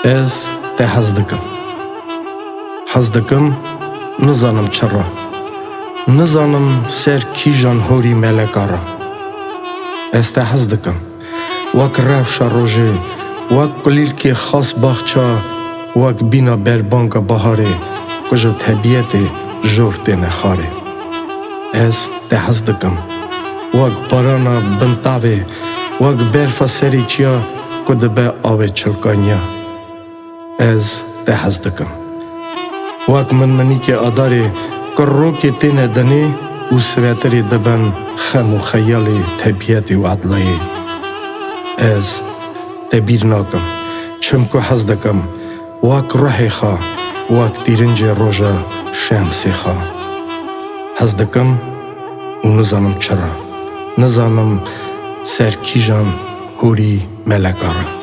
Ez te hez dikim. Hez dikim, nizanim çira. Nizanim ser kîjan horî meleka ra. Ez te hez dikim. Wek rewşa rojê, wek kulîlkê xas baxça, wek bîna berbanka biharê, ku ji tebîyetê jor têne xarê. Ez te hez dikim. Wek barana bin tavê, wek berfa serê çiya, ku dibe avê çilkaniya. Ez te hez dikim. Wek minîkê adarê, ku rokê têne dinê û sivetirê dibin xem û xeyalê tebîyetê û edlayê. Ez te bîr nakim, çimku hez dikim, wek ruhê xwe, wek tîrincê roja şemsê xwe. Hez dikim û nizanim çira. Nizanim ser kîjan horî meleka ra.